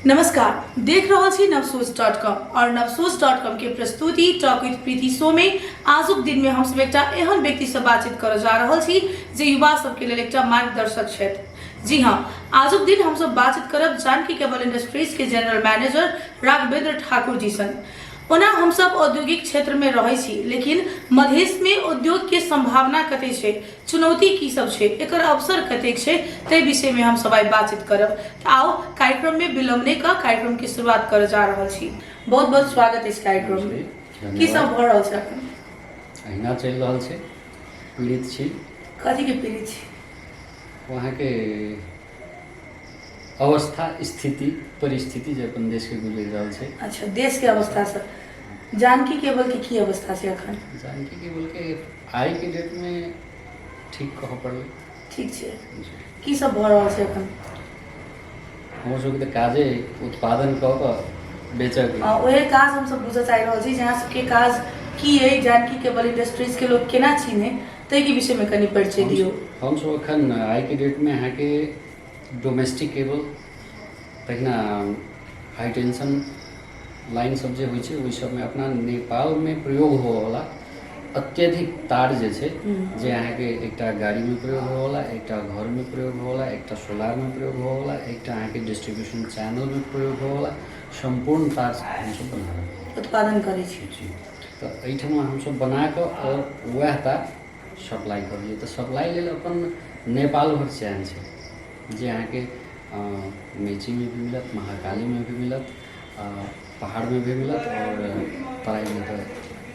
नमस्कार, देख रहल छी नवसोच.com और नवसोच.com के प्रस्तुति टॉक विथ प्रीति शो में आजुक दिन में हम सब एकटा एहन व्यक्ति से बातचीत कर जा रहल छी जे युवा सबके लेल एकटा मार्गदर्शक छथि। जी हाँ, आजुक दिन हम सब बातचीत करब जानकी केबल इंडस्ट्रीज के जनरल मैनेजर राघवेंद्र ठाकुर जी संग। ओना हम सब औद्योगिक क्षेत्र में रहे छी, लेकिन मधेश में उद्योग के संभावना कते छे, चुनौती की सब छे, एकर अवसर कतेक छे, ते विषय में हम सब आई बातचीत करब। आओ कार्यक्रम में विलंब नहीं का कार्यक्रम की शुरुआत कर जा रहल छी। बहुत बहुत स्वागत इस कार्यक्रम में। की सब भ रहल छे अखन? अहिना चल रहल छे। पीड़ित छी। कथी के पीड़ित छी? वहाँ के अवस्था, स्थिति, परिस्थिति जे अपन देश के गुजर रहल छे। अच्छा, देश के अवस्था से जानकी केबल की अवस्था छे अखन? जानकी केबल के आई के डेट में ठीक कह पड़ल। ठीक छे। की सब भ रहल छे अखन? हमर सबके त काजे उत्पादन क के बेचक। ओहे काज हम सब बुझे चाह रहल छी, जहाँ सबके काज की है, जानकी केबल इंडस्ट्रीज के लोग केना चिन्हे, तै के विषय में कनी परिचय दियो। हम सब अखन आई के डेट में यहाँ के डोमेस्टिक केबल, तहिना हाई टेंशन लाइन सब जे होइ छे, ओहि सब में अपना नेपाल में प्रयोग होवला अत्यधिक तार जे छे, जे यहाँ के एकटा गाड़ी में प्रयोग होवला, एकटा घर में प्रयोग होवला, एकटा सोलार में प्रयोग होवला, एकटा यहाँ के डिस्ट्रीब्यूशन चैनल में प्रयोग होवला, संपूर्ण तार हम सब बना उत्पादन करे छी। तो एहिठाम हम सब बना के और वह तार सप्लाई करिए। तो सप्लाई लेल अपन नेपाल भर चैन छे, जे यहाँ के मेची में भी मिलत, महाकाली में भी मिलत, पहाड़ में भी मिलत और तराई में तो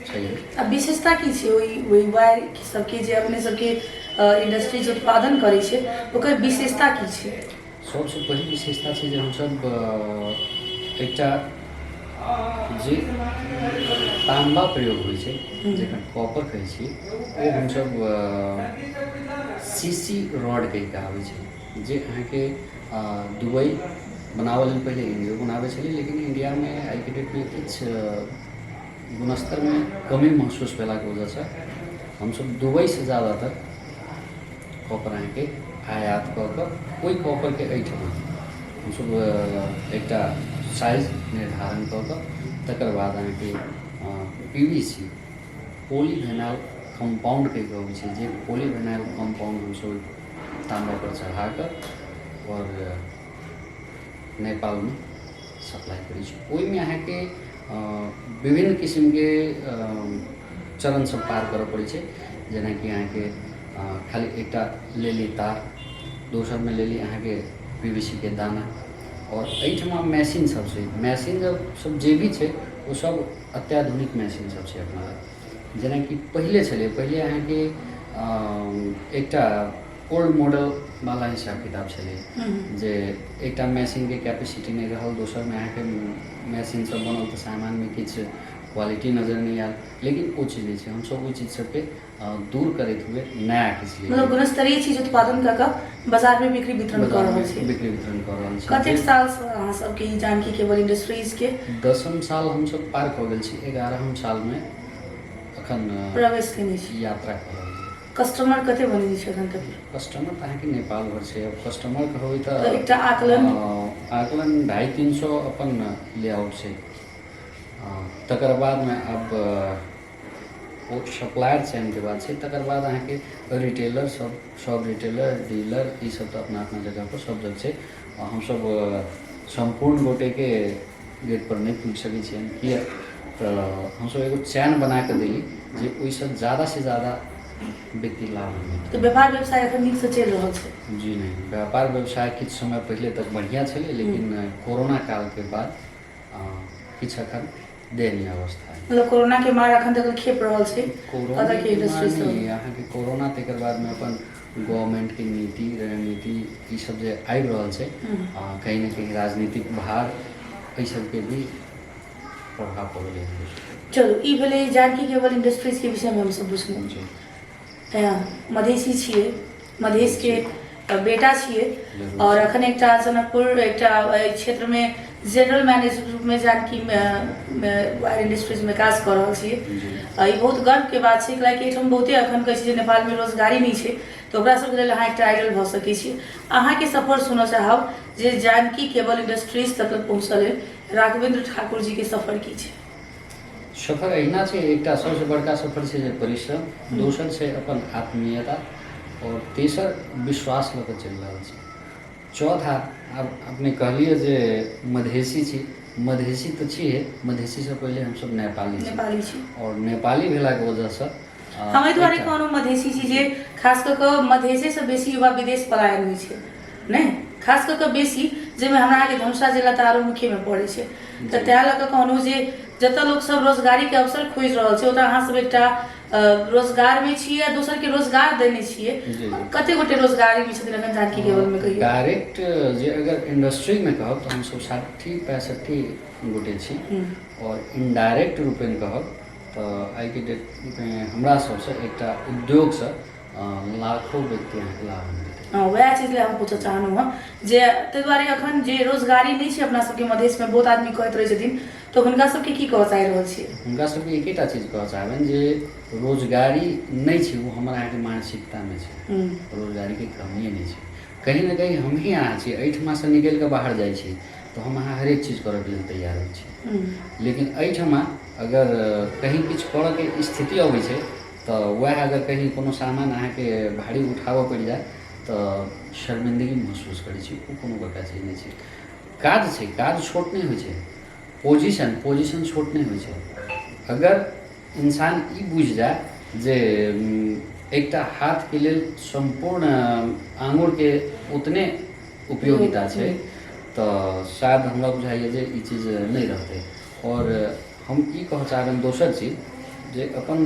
चाहिए। अब विशेषता की छे ओई वायर की सबके जे अपने सबके इंडस्ट्रीज उत्पादन करे छे, ओकर विशेषता की छे? सबसे पहली विशेषता छे जे हम सब एकटा जे तांबा प्रयोग होइ छे, जेकर कॉपर कहै छी, ओ हम सब सीसी रॉड के आबै छे, जे अहाँ के दुबई बनावल पहले इंडिया बनावे छे, लेकिन इंडिया में आई के डेट में कुछ गुणस्तर में कमी महसूस भेला के वजह से हम सब दुबई से ज़्यादातर कॉपर अहाँ के आयात क के ओई कॉपर के एहिठाम हम सब एकटा साइज निर्धारण क के तकर बाद अहाँ के पीवीसी पॉलीविनाइल कंपाउंड के कहै छै, जे पॉलीविनाइल कंपाउंड हम सब तांबा पर चढ़ा कर और नेपाल में सप्लाई करी छी। ओई में अहाँ के विभिन्न किस्म के चरण सब पार करऽ पड़े छे, जेना कि अहाँ के खाली एकटा लेली तार, दोसर में लेली अहाँ के पीवीसी के दाना, और एहिठाम मशीन सब छै। मशीन सब जे भी छे वो सब अत्याधुनिक मशीन सब छे अपना। जेना कि पहले छले, पहले अहाँ के एकटा ओल्ड मॉडल वाला हिसाब किताब छले, जे एकटा मशीन के कैपेसिटी नहीं रहल, दोसर में अहाँ के मशीन सब बनल तो सामान में किछ क्वालिटी नजर नहीं आयल, लेकिन वो चीज नहीं छे। हम सब वो चीज सब के दूर करते हुए नया किछ लिए, मतलब गुणस्तरीय चीज उत्पादन क के बाजार में बिक्री वितरण कर रहल छी। बिक्री वितरण कर रहल छी। कतेक साल से अहाँ सब के जानकी केबल इंडस्ट्रीज के 10म साल हम सब पार क गेल छी। 11म साल में अखन प्रवेश केने छी, यात्रा कर रहल छी। कस्टमर कते बनेने छै अखन तक? कस्टमर अहाँ के नेपाल भर छे। अब कस्टमर कहबै त एकटा आकलन 250-300 अपन लेआउट छे। तकर बाद में अब वो सप्लायर चैन के बाद छे, तकर बाद अहाँ के रिटेलर सब रिटेलर डीलर ई सब तो अपना अपना जगह पर सब जग छे। हम सब संपूर्ण गोटे के गेट पर नहीं पूछ सकै छियन, किया तो हम सब एगो चैन बना के देली जे ओइ से ज़्यादा से ज़्यादा व्यक्ति लाभ मिलत। तो व्यापार व्यवसाय अखन नीक से चल रहल छे? जी नहीं, व्यापार व्यवसाय किछ समय पहले तक बढ़िया छले, लेकिन कोरोना काल के बाद किछ अखन दयनीय अवस्था है। मतलब कोरोना के मार अखन तक खेप रहल छे कोरोना के इंडस्ट्री से यहाँ के कोरोना तकर बाद में अपन गवर्नमेंट की नीति रणनीति ई सब जे आबि रहल छे, कहीं न कहीं राजनीतिक भार ई सब के भी प्रभाव पड़ले। चलो, ई भेले जानकी केबल इंडस्ट्रीज के विषय में हम सब बुझलहुँ। मधेसी छिए, मधेश के बेटा छिए, और अखन एकटा जनकपुर एकटा क्षेत्र में जनरल मैनेजर रूप में जानकी वायर इंडस्ट्रीज में काज कर रहल छिए। ई बहुत गर्व के बात छे, कियाकि एठम बहुते अखन कहै छै जे नेपाल में रोजगारी नहीं छे। तो ओकरा सबके लेल अहाँ एकटा आइडल भऽ सकै छी। अहाँके सफर सुनऽ चाहब जे जानकी केबल इंडस्ट्रीज तक पहुँचल लेल राघवेंद्र ठाकुर जी के सफर की छै? सफर अहिना छै, एकटा सबसे बड़का सफर छै जे परिश्रम, दोसर छै अपन आत्मीयता, और तेसर विश्वास लऽ कऽ चलि रहल छै। चौथा अब अपने कहलिए जे मधेसी छी, मधेसी तऽ छियै, मधेसीसँ पहिले हमसब नेपाली छी और नेपाली भेलाके वजहसँ हम एहि दुआरे कहलहुँ मधेसी छी जे खास कऽ कऽ मधेसेसँ बेसी युवा विदेश पलायन होइ छै, नहि खास कऽ कऽ बेसी, जाहिमे हमरा अहाँके धनुषा जिला तऽ आरो मुख्यमे पड़ै छै। तऽ तैँ लऽ कऽ कहलहुँ जे जतऽ लोकसब रोजगारीके अवसर खोजि रहल छै ओतऽ अहाँसब एकटा रोजगारमे छियै आ दोसरके रोजगार देने छियै। कते गोटे रोजगारीमे छथिन एखन जानकी केबलमे कहियो? डायरेक्ट जे अगर इंडस्ट्रीमे कहब तऽ हमसब 60-65 गोटे छी, और इनडायरेक्ट रूपेण कहब तऽ आइके डेटमे हमरा सबसँ एकटा उद्योगसँ लाखों व्यक्ति अहाँके लाभ मिलतै। वएह चीज ले हम पूछऽ चाहलहुँ हँ जे ताहि दुआरे एखन जे रोजगारी नहि छै अपना सबके मधेशमे, बहुत आदमी कहैत रहै छथिन, तऽ हुनका सबके की कहऽ चाहि रहल छियै? हुनका सबके एकेटा चीज कहऽ चाहबनि जे रोजगारी नहि छै, वो हमर अहाँके मानसिकतामे छै। रोजगारीके कमिए नहि छै, कहीं ना कहीं हम ही अहाँ छी, एहिठमासँ निकलि कऽ बाहर जाइ छी तऽ हम अहाँ हरेक चीज करऽके लेल तैयार होइ छी। लेकिन एहिठमा अगर कहीं किछु करऽके स्थिति अबै छै तऽ वएह अगर कहीं कोनो सामान अहाँके भारी उठाबऽ पड़ि जाए तऽ शर्मिंदगी महसूस करै छी, ओ कोनो बड़का चीज नहि छै। काज छै, काज छोट नहि होइ छै, पोजीशन छोट नहीं होइ छै। अगर इंसान ई बुझि जाए जे एकटा हाथ के लेल संपूर्ण आंगुर के उतने उपयोगिता छै तऽ शायद हमरा बुझाइए जे ई चीज नहीं रहतै। और हम ई कहऽ चाहबनि दोसर चीज जे अपन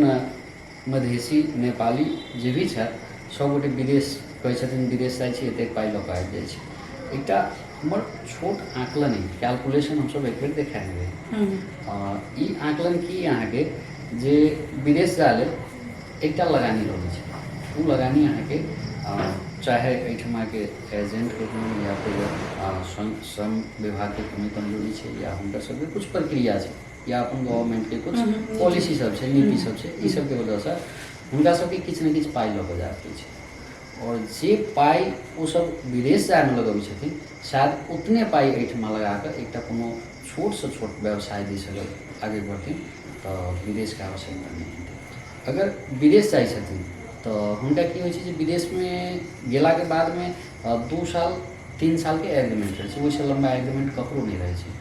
मधेसी नेपाली जे भी छै सब गोटे विदेश कहै छथिन विदेश जाइ छी एतेक पाइ लऽ कऽ आबि जाइ छी। एकटा हमर छोट आकलन कैलकुलेशन हमसब एक बेर देखा देबै। ई आकलन की अहाँके जे विदेश जाय लेल एकटा लगानी रहै छै, ओ लगानी अहाँके चाहे एहिठमाके एजेंटके कमी या फिर श्रम विभागके कमी कमजोरी छै या हुनकर सबके कुछ प्रक्रिया छै या अपन गवर्नमेंटके कुछ पॉलिसी सब छै, नीति सब छै, ई सबके वजहसँ हुनका सबके किछु ने किछु पाइ लऽ कऽ जाय पड़ै छै। और जे पाइ ओ सब विदेश जायमे लगबै छथिन शायद उतने पाइ एहिठमा लगा कऽ एकटा कोनो छोटसँ छोट व्यवसाय दिस अगर आगे बढ़थिन तऽ विदेशके आवश्यकता नहीं हेतै। अगर विदेश जाइ छथिन तऽ हुनका की होइ छै जे विदेशमे गेलाके बादमे 2 साल 3 सालके एग्रीमेंट रहै छै, ओहिसँ लम्बा एग्रीमेंट ककरो नहीं रहै छै।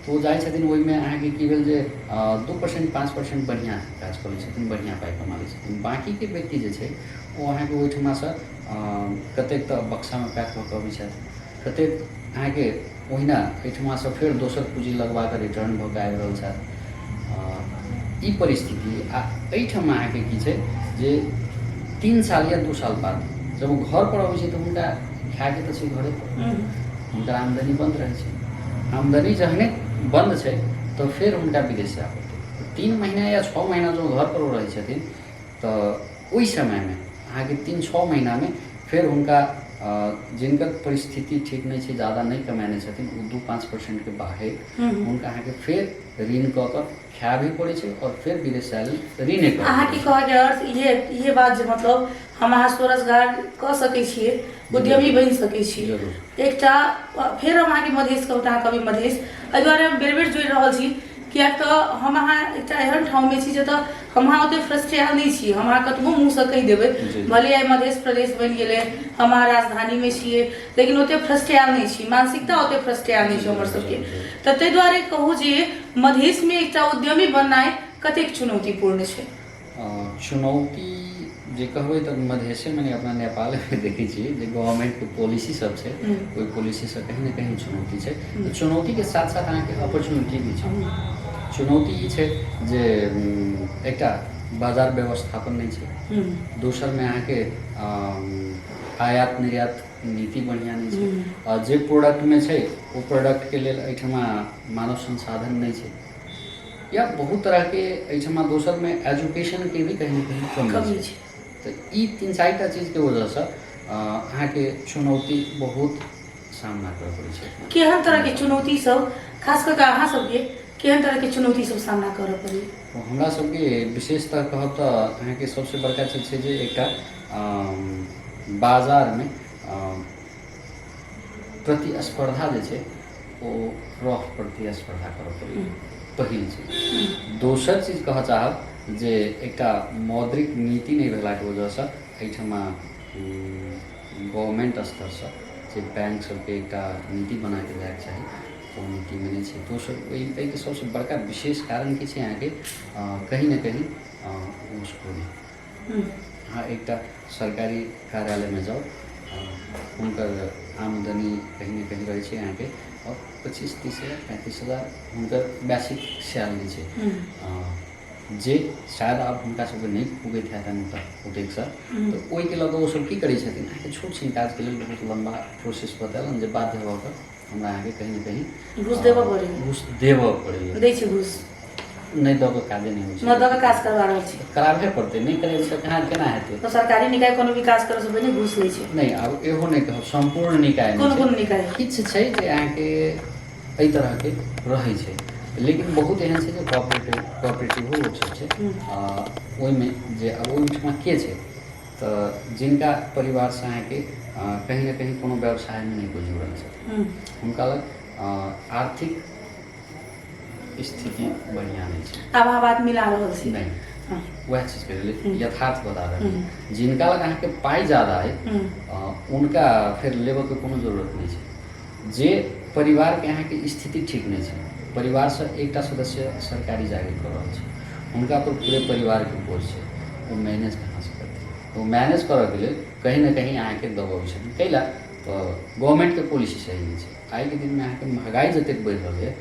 तो जाइ छथिन ओहिमे अहाँके की भेल जे 2% 5% बढ़िआँ काज करै छथिन, बढ़िआँ पाइ कमा लै छथिन। बाँकीके व्यक्ति जे छै ओ अहाँके ओहिठमासँ कतेक तऽ बक्सामे पैक कऽ कऽ अबै छथि, कतेक अहाँके ओहिना एहिठमासँ फेर दोसर पूँजी लगवा कऽ रिटर्न भऽ कऽ आबि रहल छथि। ई परिस्थिति आ एहिठाम अहाँके की छै जे 3 साल या 2 साल बाद जब वो घर पर अबै छै तऽ हुनका खायके तऽ छै घरे पर, हुनकर आमदनी बंद रहै छै। आमदनी जहने बंद छै तऽ फेर हुनका विदेश जाय पड़तै। 3 महीना या 6 महीना जो घर पर रहै छथिन तऽ ओहि समयमे अहाँके 3-6 महीनामे फेर हुनका जिनकर परिस्थिति ठीक नहीं छै, ज़्यादा नहीं कमाने छथिन, वो 2-5% के बाहर हुनका अहाँके फेर ऋण कऽ कऽ खाय भी पड़ै छै और फेर विदेश जाय लेल ऋणे कऽ। अहाँके कहऽके अर्थ इहे बात जे मतलब हम अहाँ स्वरोजगार कऽ सकै छियै, उद्यमी बनि सकै छी। एकटा फेर हम अहाँके मधेश कहू तऽ अहाँ कहबै मधेश, एहि दुआरे हम बेर बेर जोड़ि रहल छी किएक तऽ हम अहाँ एकटा एहन ठाउँमे छी जतऽ हम अहाँ ओतेक फ्रस्ट्रेट नहि छी। हम अहाँ कतबो मुँहसँ कहि देबै भले आइ मध्य प्रदेश बनि गेलै, हम अहाँ राजधानीमे छियै, लेकिन ओतेक फ्रस्ट्रेट नहि छी, मानसिकता ओतेक फ्रस्ट्रेट नहि छै हमर सबके। तऽ ताहि दुआरे कहू जे मधेशमे एकटा उद्यमी बननाइ कतेक चुनौतीपूर्ण छै? चुनौती जे कहबै तऽ मधेशे मने अपना नेपालमे देखै छियै जे गवर्नमेंटके पॉलिसी सब छै, ओहि पॉलिसीसँ कहीं ना कहीं चुनौती छै। तऽ चुनौतीके साथ साथ अहाँके अपॉर्चुनिटी भी छै। चुनौती ई छै जे एकटा बाजार व्यवस्थापन नहीं छै, दोसरमे अहाँके आयात निर्यात नीति बढ़िया नहीं छै, और जे प्रोडक्टमे छै ओ प्रोडक्टके लेल एहिठमा मानव संसाधन नहीं छै, या बहुत तरहके एहिठमा दोसरमे एजुकेशनके भी कहीं ना कहीं कमी छै। तऽ ई 3-4टा चीजके वजहसँ अहाँके चुनौती बहुत सामना करऽ पड़ै छै। केहन तरहके चुनौती सब, खास कऽ अहाँ सबके केहन तरहके चुनौती सब सामना करऽ पड़ै? हमरा सबके विशेषतः कहब तऽ अहाँके सबसे बड़का चीज छै जे एकटा बाजार में प्रतिस्पर्धा जे छै ओ रफ प्रतिस्पर्धा करऽ पड़ैए पहिल चीज। दोसर चीज कहऽ चाहब जे एकटा मौद्रिक नीति नहीं भेलाके वजहसँ एहिठमा गवर्नमेंट स्तरसँ जे बैंक सबके एकटा नीति बनाके जाएके चाही ओ नीति में नहीं छै। दोसर एहिके सबसँ बड़का विशेष कारण की छै अहाँके कहीं ना कहीं घूसखोरी। हाँ, एकटा सरकारी कार्यालय में जाओ हुनकर आमदनी कहीं ना कहीं रहे अहाँ के और 25-30 हज़ार 35 हज़ार हुनकर बेसिक सैलरी छै जे शायद आब हुनका सबके नहीं पुगैत हैतन ओतेकसँ। तो ओहिके लऽ कऽ ओ सब की करै छथिन अहाँके छोट छिन काजके लेल बहुत लंबा प्रोसेस बतेलन जे बाध्य भऽ कऽ हमरा अहाँके कहीं ना कहीं घूस देबऽ पड़ैए। घूस देबऽ पड़ैए। दै छै घूस नहीं दऽ कऽ काजे नहीं होइ छै। न दऽ कऽ काज करबा रहल छी। कराबहे पड़तै, नहीं करेबै तऽ कहाँ केना हेतै। तो सरकारी निकाय कोनो भी काज करऽ से पहिने घूस लै छै। नहीं आब एहो नहीं कहब संपूर्ण निकाय कोन कोन निकाय किछु छै जे अहाँके एहि तरहके रहै छै, लेकिन बहुत एहन छै जे कोऑपरेटिव लोक सब छै ओहिमे जे अब ओहिठमा के छै तऽ जिनका परिवारसँ अहाँके कहीं ना कहीं कोनो व्यवसायमे नहीं कोइ जुड़ल छै हुनका लग आर्थिक स्थिति बढ़िया नहीं छै। आब अहाँ बात मिला रहल छी। नहीं वह चीज के लिए यथार्थ बता रहे हैं। जिनका लग अहाँके पाई ज़्यादा है उनका फिर लेबऽ के कोनो जरूरत नहीं छै। जे परिवार के अहाँके स्थिति ठीक नहीं छै, परिवार से एकटा सदस्य सरकारी जागीर कर रहल छै, हुनका पर पूरे परिवार के बोझ छै, वो मैनेज कहाँ से करते। तो मैनेज करऽ के लेल कहीं ना कहीं अहाँके दबाव छै। कैला तो गवर्नमेंट के पॉलिसी सही नहीं छै। आइ के दिन में अहाँके महंगाई जतेक बढ़ि रहल है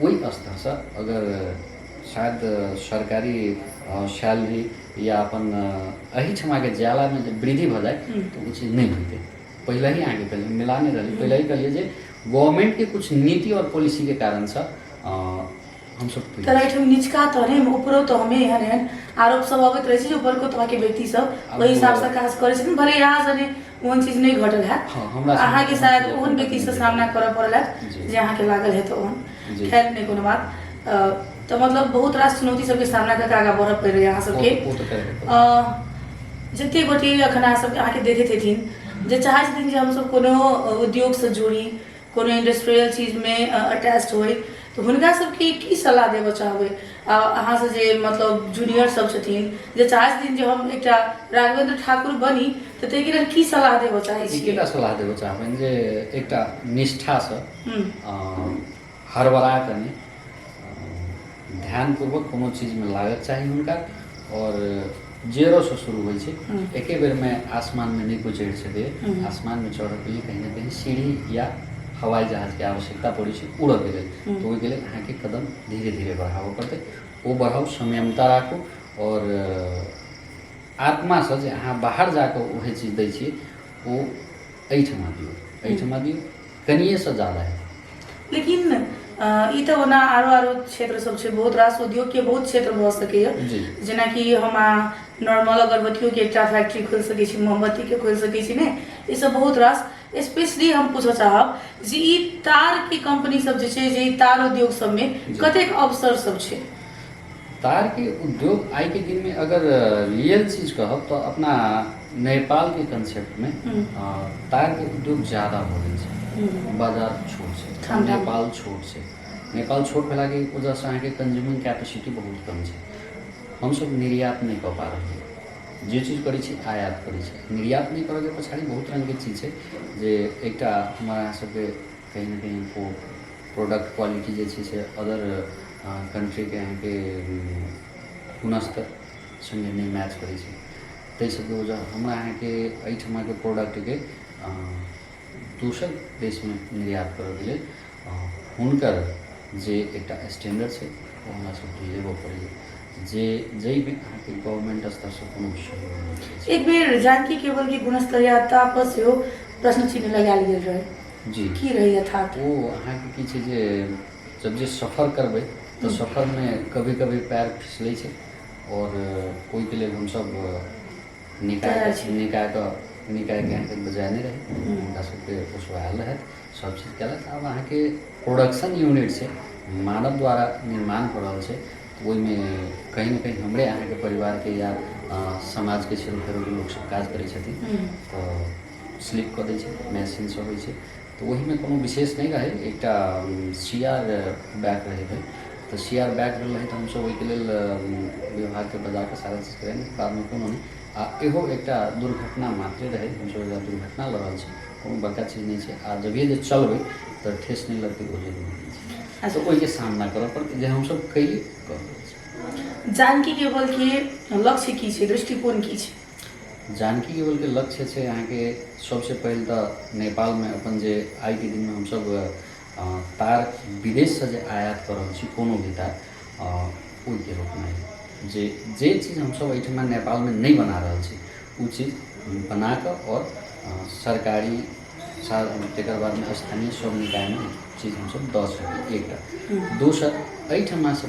वही स्तर से अगर शायद सरकारी सैलरी या अपन एहिठमा के ज्याला में जो वृद्धि भऽ जाए तो वो चीज़ नहीं होते। पहले ही आगे कहलिए मिलाने रही पहले ही कहलिए जे गवर्नमेंट के कुछ नीति और पॉलिसी के कारण से हम सब तर एठम निचका तो ने ऊपरो तो हमें एहन एहन आरोप सब अबैत रहे छै जे ऊपर को तरह के व्यक्ति सब ओहि हिसाब से काज करै छथिन। भले यहाँ जने ओहन चीज नहीं घटल है अहाँ के शायद ओहन व्यक्ति से सामना करऽ पड़ल है जे अहाँ के लागल है तो ओहन खैर नहीं कोनो बात। तो मतलब बहुत रास चुनौती सबके सामना करके आगा बढ़ऽ पड़ि रहै अहाँ सबके। जते गोटे अखन अहाँ सब अहाँके देखैत हेथिन जे चाहै छथिन जे हम सब कोनो उद्योग से जुड़ी कोनो इंडस्ट्रियल चीज में अटैच्ड होय तो हुनका सबके की सलाह देबऽ चाहबै अहाँ से जे मतलब जूनियर सब छथिन जे चाहै छथिन जे हम एकटा राघवेंद्र ठाकुर बनी तो ताहिके लेल की सलाह देबऽ चाहै छी। एकेटा सलाह देबऽ चाहबनि जे एकटा निष्ठासँ हड़बड़ा कऽ नहि ध्यानपूर्वक कोनो चीजमे लागत चाही हुनका और जेरो से शुरू होइ छै एके बेर में आसमान में नहीं कोई चढ़ सके। आसमान में चढ़ऽ के लिए कहीं ना कहीं सीढ़ी या हवाई जहाज के आवश्यकता पड़ै छै उड़ऽ के लेल। तो ओहिके लेल अहाँके कदम धीरे धीरे बढ़ाबऽ पड़तै। ओ बढ़ाउ, संयमता राखू और आत्मा से जे अहाँ बाहर जाकऽ ओहे चीज दै छियै ओ एहिठमा दियौ कनिए से ज़्यादा है। लेकिन ई तो ओना आरो क्षेत्र सब छै बहुत रास उद्योग के बहुत क्षेत्र भऽ सकैए जेना कि हम नॉर्मल अगरबत्तियों के एकटा फैक्ट्री खोलि सकै छी, मोमबत्ती के खोलि सकै छी ने, ई सब बहुत रास। स्पेशली हम पूछऽ चाहब जे ई तार के कंपनी सब जे छै जे तार उद्योग सब में कतेक अवसर सब छै। तार के उद्योग आई के दिन में अगर रियल चीज कहब तो अपना नेपाल के कंसेप्ट में तार के उद्योग ज़्यादा हो रही है। बाजार छोट छै, नेपाल छोट छै। नेपाल छोट भेलाके वजहसँ अहाँके कंज्यूमिंग कैपेसिटी बहुत कम छै। हमसब निर्यात नहीं कऽ पा रहल छी, जे चीज करै छी आयात करै छी। निर्यात नहीं करऽ के पछाड़ी बहुत रंग के चीज छै जे एकटा हमरा सबके कहीं ना कहीं वो प्रोडक्ट क्वालिटी जे छै से अदर कंट्री के अहाँके गुणस्तर संगे नहीं मैच करै छै। ताहि सबके वजह हमरा अहाँके एहिठमा के प्रोडक्ट के दोसर देश में निर्यात करऽ के लेल हुनकर जे एकटा स्टैंडर्ड छै ओ हमरा सबके लेबऽ पड़ैए जे जाहि में अहाँके गवर्नमेंट स्तर से कोनो सहयोग। एक बेर जानकी केवल के गुणस्तरीयता पर सेहो प्रश्न चिन्ह लगायल गेल रहे जी की रही यथार्थ ओ अहाँके की छै जे जब जे सफर करबै तो सफर में कभी कभी पैर फिसलै छै और ओहिके लेल हमसब निकाय के अहाँके बजाय नहीं रहे हुनका सबके पोसवायल रहत सब चीज कयलक। आब अहाँके प्रोडक्शन यूनिट छै मानव द्वारा निर्माण हो रहल छै ओहिमे कहीं ना कहीं हमरे अहाँके परिवार के या समाज के छेड़छाड़ के लोग सब काज करै छथिन तो स्लिप कऽ दै छै मैसेज सब होइ छै तो वही में कोनो विशेष नहीं रहे एक CR बैग रहे तो CR बैग रहे तो हम सब ओहि के लेल विभाग के बजा के सारा चीज करें बाद में कोनो नहीं आ एहो एक दुर्घटना मात्रे रहे हम सब दुर्घटना लड़ल छै कोनो बड़का चीज नहीं छै आ जब ये चलबै तो ठेस नहीं लगते वो जरूरी नहीं छै तो ओहि के सामना करऽ पड़तै जे हम सब कैली कर जानकी केवल के लक्ष्य की छै दृष्टिकोण की छै जानकी केवल के लक्ष्य छै अहाँ के सबसे पहले तो नेपाल में अपन जे आई के दिन में हम सब तार विदेश से जे आयात कर रहल छी कोनो भी तार ओहि के रोकनाइ जे चीज हम सब एहिठमा नेपाल में नहीं बना रहल छी उ चीज बना कर और सरकारी तकर बाद में स्थानीय सब निकाय में चीज हम सब दऽ सकी एक दोसर एहिठमा से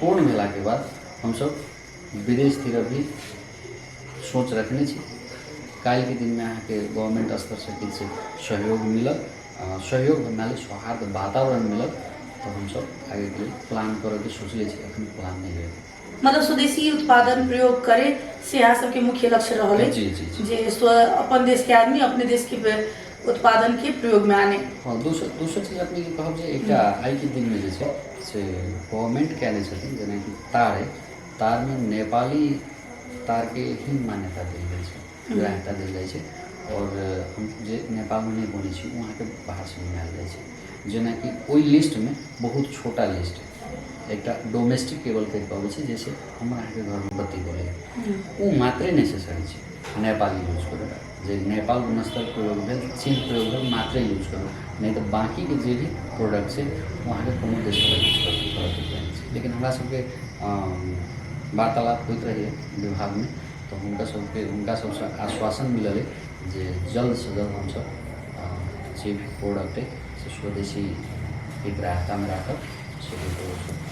पूर्ण भेला के बाद हम सब विदेश तरफ भी सोच रखने छी काल के दिन में अहाँ के गवर्नमेंट स्तर से किछु सहयोग मिलल सहयोग भन्नाले सौहार्द वातावरण मिलल तो हम सब आगे के लिए प्लान करे के सोचले छी अखन प्लान नहीं है मतलब स्वदेशी उत्पादन प्रयोग करे से यहाँ सबके मुख्य लक्ष्य रहल है जी जी जी जे अपन देश के आदमी अपने देश के उत्पादन के प्रयोग में आने हाँ दूसर चीज अपने कहब जे एकटा आई के दिन में जे छै से गवर्नमेंट कयने छथिन जेना कि तार है तार में नेपाली तार के ही मान्यता देल जाइ छै ग्राह्यता देल जाइ छै और हम जे नेपाल में नहीं बनै छी वहाँ के बाहर से मंगायल जाइ छै जेना कि ओई लिस्ट में बहुत छोटा लिस्ट एक डोमेस्टिक केबल के कहबै छै जैसे हमरा के घर में बत्ती बोले वो मात्रे नेसेसरी छै नेपाली यूज करू जे नेपाल गुणस्तर प्रयोग भेल चीन प्रयोग भेल मात्रे यूज करू नहीं तो बाकी के जे भी प्रोडक्ट है वहाँ के कोनो देश में यूज करू लेकिन हमरा सबके वार्तालाप होइत रही विभाग में तो उनका सबसे आश्वासन मिलल है जे जल्द से जल्द हम सब जे भी प्रोडक्ट है से स्वदेशी के ग्राहकता में राखब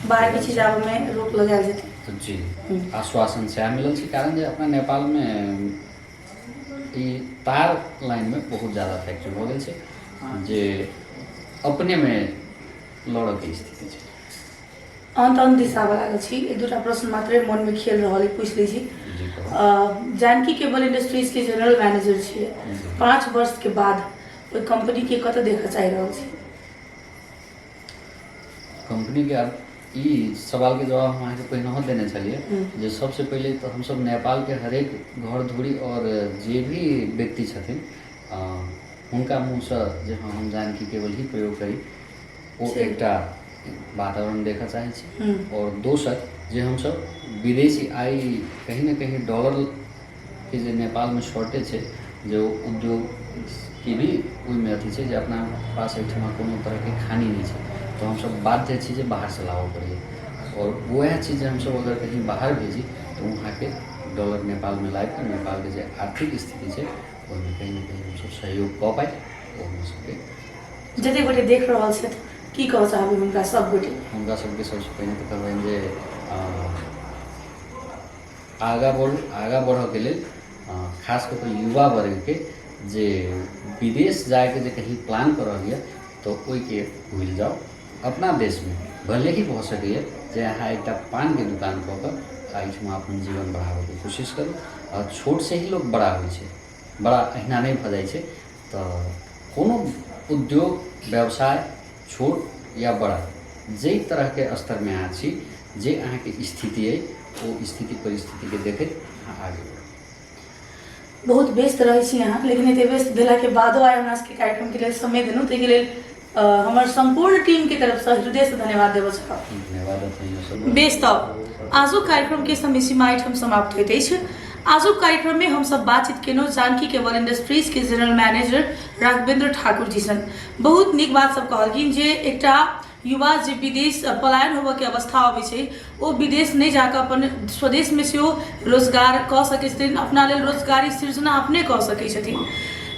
बाहर के चीज आवे में रोक लगायल जेतै तो जी आश्वासन से मिलल छी कारण जे अपना नेपाल में ई तार लाइन में बहुत ज़्यादा फैक्ट्री हो गई छै जे अपने में लड़ऽ के स्थिति छै अंत दिशा लागल छी एक दूटा प्रश्न मात्रे मन में खेल रहल है पूछ लै छी जानकी केबल इंडस्ट्रीज के जनरल मैनेजर छियै 5 वर्ष के बाद ओई कंपनी के कतऽ देखऽ चाहि रहल छी कंपनी के ई सवाल के जवाब हम अहाँके पहिने देने छलिए जे सबसे पहले तो हम सब नेपाल के हरेक घर धूरी और जे भी व्यक्ति छथिन हुनका मुँह से जे हम जानकी केवल ही प्रयोग करी वो एकटा वातावरण देखा चाहे छी और दोसर जे हम सब विदेशी आई कहीं ना कहीं डॉलर के जे नेपाल में शॉर्टेज है जो उद्योग की भी ओहिमे अथी छै जे अपना पास एहिठमा कोनो तरह के खानी नहीं है तो हम सब बाध्य छी जे बाहर से लाबऽ पड़िए और वह चीज़ हम सब अगर कहीं बाहर भेजी तो वहाँ के डॉलर नेपाल में लाइक नेपाल के जो आर्थिक स्थिति है ओहिमे कहीं ना कहीं हम सब सहयोग कऽ पाए ओ हम सबके जते गोटे देख रहल छथि की कहऽ चाहबै हुनका सब गोटे हुनका सबके सबसे पहिने तो कहबनि जे आगा बढ़ऽ के लेल खास कऽ के युवा वर्ग के जे विदेश जाए के जे कहीं प्लान कर रही है तो ओहि के भूल जाओ अपना देश में भले ही भऽ सकैए जे अहाँ एकटा पान के दुकान कऽ कऽ एहिठमा अपन जीवन बढ़ाबऽ के कोशिश करू और छोट से ही लोग बड़ा होइ छै बड़ा अहिना नहीं भऽ जाइ छै तो कोनो उद्योग व्यवसाय छोट या बड़ा जे तरह के स्तर में अहाँ छी जे अहाँ के स्थिति है वो स्थिति परिस्थिति के देखैत अहाँ आगे बढ़ू बहुत व्यस्त रहै छी अहाँ लेकिन एते व्यस्त भेला के बादो आइ हमरा सबके कार्यक्रम के लेल समय देलहुँ ताहि के लेल हमर संपूर्ण टीम के तरफ से हृदय से धन्यवाद देबऽ चाहब धन्यवाद बेस तब आजुक कार्यक्रम के समय सीमा एहिठाम समाप्त होइत अछि आजुक कार्यक्रम में हम सब बातचीत केलहुँ जानकी केबल इंडस्ट्रीज के जनरल मैनेजर राघवेंद्र ठाकुर जी सन बहुत नीक बात सब कहलखिन जे एकटा युवा जे विदेश पलायन होबऽ के अवस्था अबै छै ओ विदेश नहीं जाकर अपन स्वदेश में से रोजगार कऽ सकै छथिन अपना लेल रोजगारी सृजना अपने कऽ सकै छथिन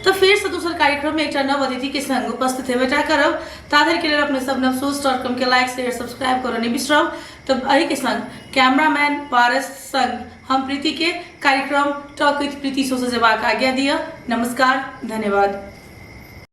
तो फिर से दोसर कार्यक्रम में एक नव अतिथि के संग उपस्थित हेबेटा करब ताधर के लिए अपने सब नवसोच.com के लाइक शेयर सब्सक्राइब करऽ नहीं बिसरब। तो अही के संग कैमरामैन पारस संग हम प्रीति के कार्यक्रम टॉक विथ प्रीति शो से जबाक आज्ञा दिया। नमस्कार, धन्यवाद।